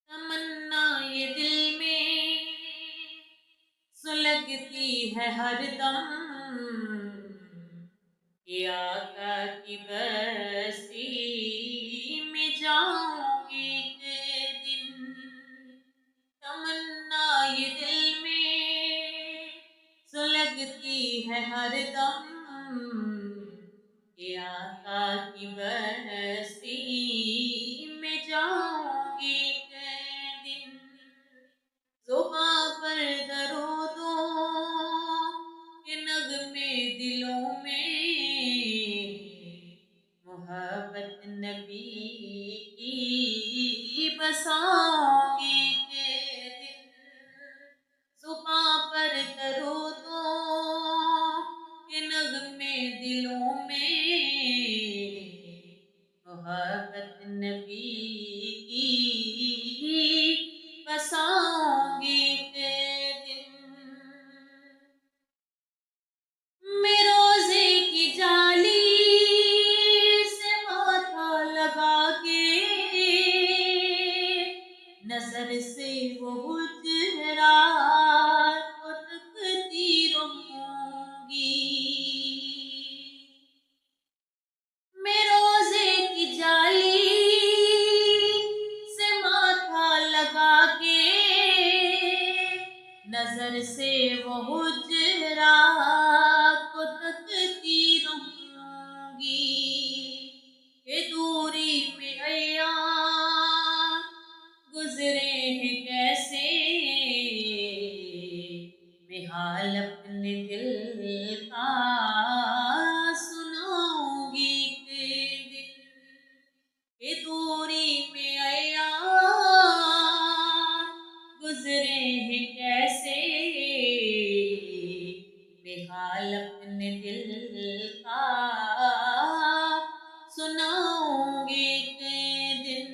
تمنا یہ دل میں سلگتی ہے ہر دم کہ آقا کی بستی میں جاؤں گی ایک دن۔ تمنا یہ دل میں سلگتی ہے ہر دم کہ آقا کی بستی میں جاؤں گی ایک دن۔ زباں پر درودوں کے نغمے دلوں میں محبت نبی کی بساؤں گی کہ دن۔ زباں پر درودوں کے نغمے دلوں میں محبت نبی کی بساؤں گی کہ دن۔ میں روزے کی جالی سے ماتھا لگا کے نظر سے وہ حجرات کو تکتی رہوں گی۔ میں روزے کی جالی سے ماتھا لگا کے نظر سے وہ حجرات کو تکتی رہوں گی کہ دوری میں ایام گزرے ہیں کیسے میں حال اپنے دل کا سناؤں گی کہ دن۔ کہ دوری میں ایام گزرے ہیں کیسے میں حال اپنے دل کا سناؤں گی کہ دن۔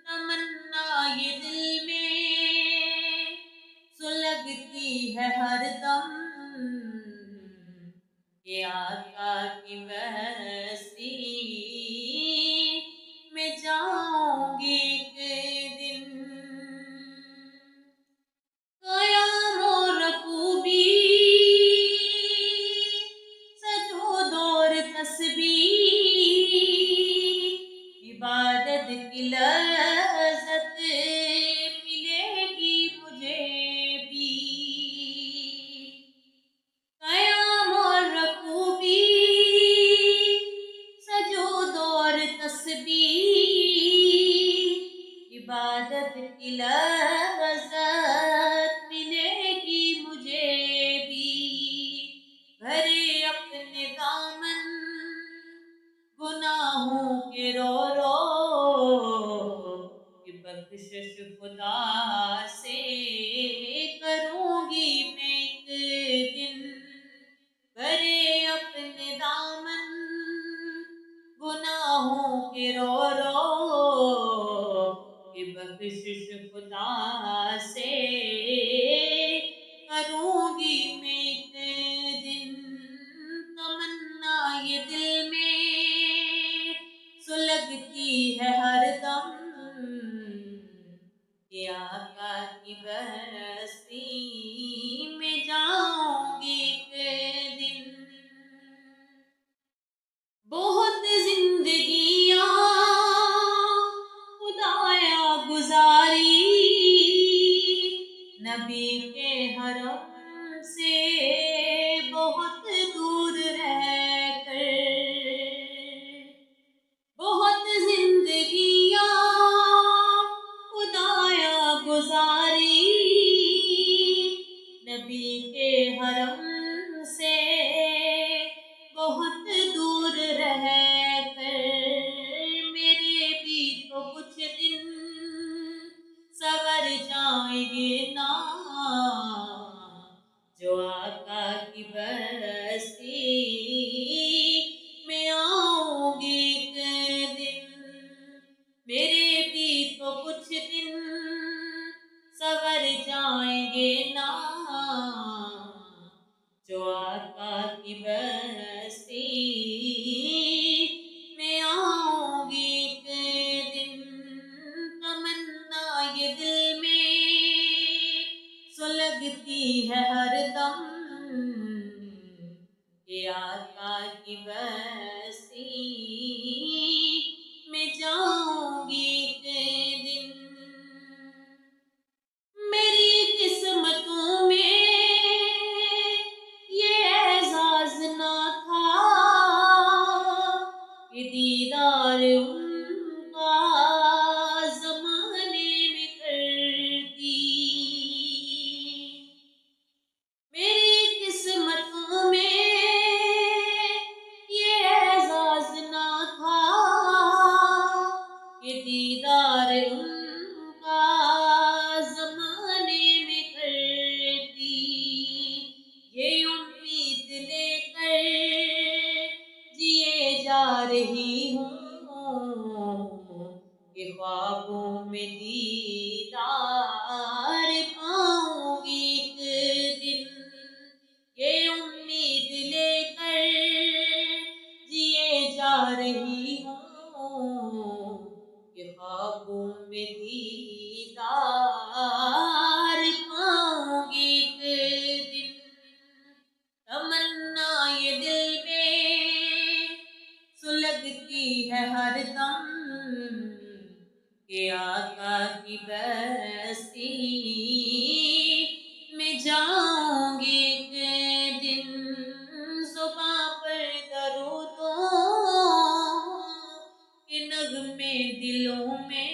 تمنا یہ دل میں سلگتی ہے ہر دم کہ آقا کی بستی میں جاؤں گی کہ دن۔ قیام و رکوع سجود اور تسبیح عبادت کی لذت ملے گی مجھے بھی۔ قیام اور رکوع سجود اور تسبیح عبادت کی لذت ملے گی مجھے بھی۔ بھرے اپنے دامن گناہوں کے رو رو کہ بخشش خدا سے کروں گی میں ایک دن۔ بھرے اپنے دامن گناہوں کے رو رو کہ بخشش خدا سے کروں گی میں ایک دن۔ تمنا یہ دل میں سلگتی ہے ہر دم کہ آقا کی بستی میں جاؤں گی ایک دن۔ بہت زندگیاں خدایا گزاری نبی کے حرم سے بہت دور رہ کر۔ بہت زندگیاں خدایا گزاری نبی کے حرم سے بہت دور رہ کر۔ میرے بھی تو کچھ دن سور جائیں گے نا جو آقا کی بستی میں آؤں گی ایک دن۔ میرے بھی تو کچھ دن سور جائیں گے نا جو آقا کی بستی میں آؤں گی ایک دن۔ تمنا آقا کی بستی میں جاؤں گی ایک دن۔ میری قسمتوں میں یہ اعزاز نہ تھا کہ دیدار ان کا زمانے میں کرتی۔ میری قسمتوں میں یہ اعزاز نہ تھا کہ دیدار ان کا زمانے میں کرتی۔ یہ امید لے کر جیے جا رہی ہوں کہ خوابوں میں دیدار پاؤں گی ایک دن۔ یہ امید لے کر جیے جا رہی ہوں کہ خوابوں میں دیدار پاؤں گی ایک دن۔ تمنا یہ دل میں سلگتی ہے ہر دم کہ آقا کی بستی میں جاؤں گی ایک دن۔ زباں پر درودوں کے نغمے دلوں میں